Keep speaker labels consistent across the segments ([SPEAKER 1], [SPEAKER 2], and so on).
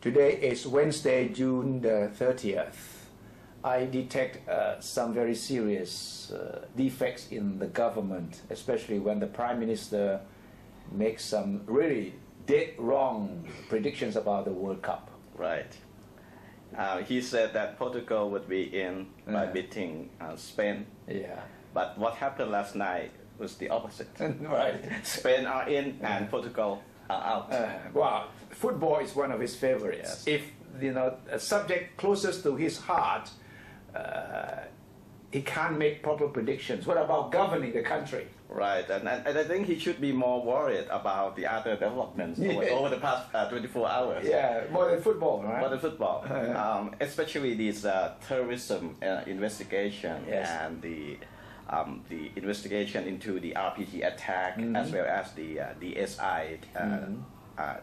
[SPEAKER 1] Today is Wednesday, June the 30th. I detect some very serious defects in the government, especially when the Prime Minister makes some really dead wrong predictions about the World Cup.
[SPEAKER 2] Right. He said that Portugal would be in by beating Spain.
[SPEAKER 1] Yeah.
[SPEAKER 2] But what happened last night was the opposite.
[SPEAKER 1] Right.
[SPEAKER 2] Spain are in and Portugal are out.
[SPEAKER 1] Well, football is one of his favorites.
[SPEAKER 2] Yes.
[SPEAKER 1] If a subject closest to his heart, he can't make proper predictions. What about governing the country?
[SPEAKER 2] Right, and I think he should be more worried about the other developments over the past 24 hours.
[SPEAKER 1] Yeah, more than football, right?
[SPEAKER 2] More than football, especially this terrorism investigation and the investigation into the RPG attack, as well as the SI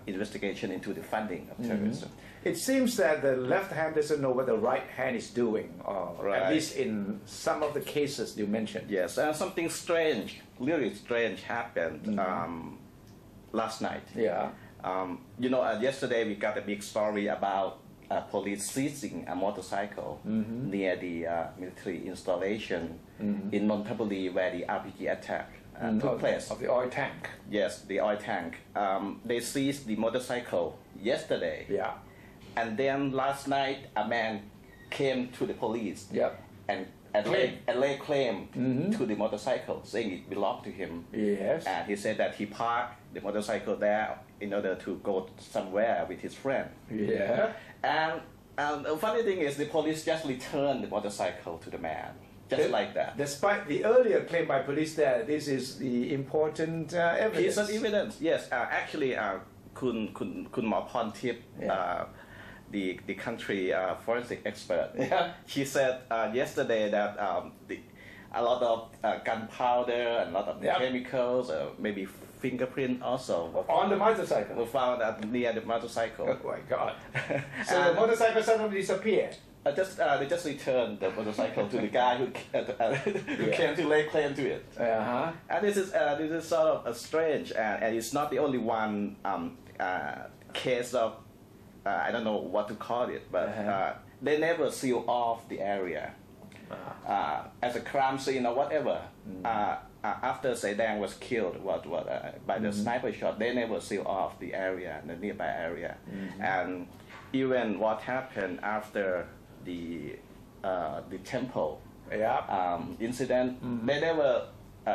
[SPEAKER 2] investigation into the funding of terrorism.
[SPEAKER 1] It seems that the left hand doesn't know what the right hand is doing, or at least in some of the cases you mentioned.
[SPEAKER 2] Yes, and something strange, really strange happened last night.
[SPEAKER 1] Yeah.
[SPEAKER 2] Yesterday we got a big story about police seizing a motorcycle near the military installation in Nonthaburi, where the RPG attack took place.
[SPEAKER 1] Of the oil tank.
[SPEAKER 2] Yes, the oil tank. They seized the motorcycle yesterday.
[SPEAKER 1] Yeah.
[SPEAKER 2] And then last night, a man came to the police and laid claim to the motorcycle, saying it belonged to him.
[SPEAKER 1] Yes.
[SPEAKER 2] And he said that he parked the motorcycle there in order to go somewhere with his friend.
[SPEAKER 1] Yeah.
[SPEAKER 2] And the funny thing is, the police just returned the motorcycle to the man, just like that.
[SPEAKER 1] Despite the earlier claim by police that this is the important evidence.
[SPEAKER 2] Piece of evidence, yes. Actually, Kun Mapon-tip, the country forensic expert, she said yesterday that a lot of gunpowder and a lot of chemicals, maybe fingerprint also
[SPEAKER 1] on the motorcycle
[SPEAKER 2] were found near the motorcycle.
[SPEAKER 1] Oh my God! So the motorcycle suddenly disappeared.
[SPEAKER 2] They just returned the motorcycle to the guy who came to lay claim to it. And this is sort of a strange, and it's not the only one case of I don't know what to call it, but they never seal off the area as a crime scene or whatever. After Saidang was killed by the sniper shot, they never seal off the area, the nearby area. And even what happened after the temple incident, they never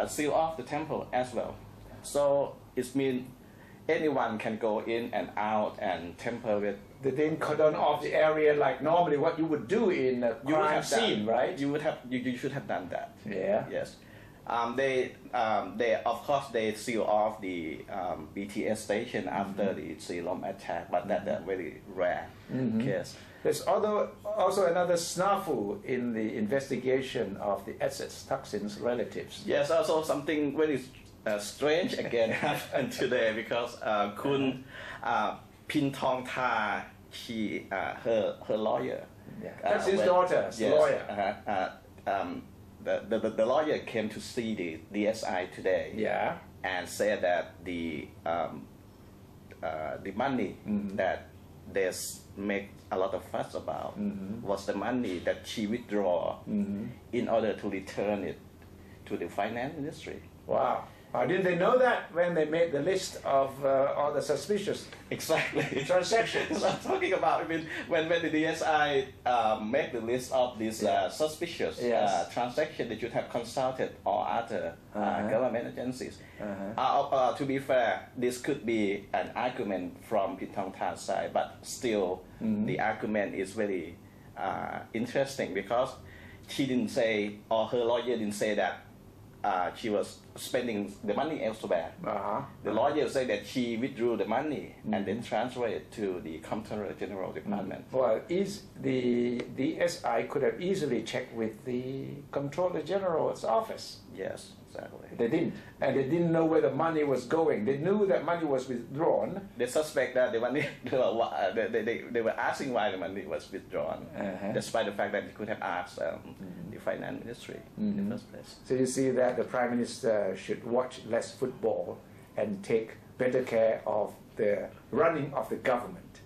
[SPEAKER 2] seal off the temple as well. So it means anyone can go in and out and tamper with.
[SPEAKER 1] They didn't cordon off the area like normally what you would do in a crime scene, right?
[SPEAKER 2] You should have done that.
[SPEAKER 1] Yeah.
[SPEAKER 2] Yes. They of course they seal off the BTS station after the Silom attack, but that's very rare case.
[SPEAKER 1] There's also another snafu in the investigation of the assets Thaksin's relatives.
[SPEAKER 2] Yes, also something very strange again happened today, because Kun Pintong Tha, her lawyer,
[SPEAKER 1] Thaksin's daughter's lawyer.
[SPEAKER 2] The lawyer came to see the DSI today, and said that the money that they make a lot of fuss about was the money that she withdraw in order to return it to the finance ministry.
[SPEAKER 1] Wow. Didn't they know that when they made the list of all the suspicious transactions?
[SPEAKER 2] I'm talking about, I mean, when the DSI make the list of these suspicious transactions, they should have consulted all other government agencies. To be fair, this could be an argument from Pintong Tha's side, but still the argument is very interesting, because she didn't say, or her lawyer didn't say that she was spending the money elsewhere. The lawyer said that she withdrew the money and then transferred it to the Comptroller General Department.
[SPEAKER 1] Well, the DSI could have easily checked with the Comptroller General's office.
[SPEAKER 2] Yes, exactly.
[SPEAKER 1] They didn't, and they didn't know where the money was going. They knew that money was withdrawn.
[SPEAKER 2] They suspect that the money, they were asking why the money was withdrawn, despite the fact that they could have asked the finance ministry in the first place.
[SPEAKER 1] So you see that the Prime Minister should watch less football and take better care of the running of the government.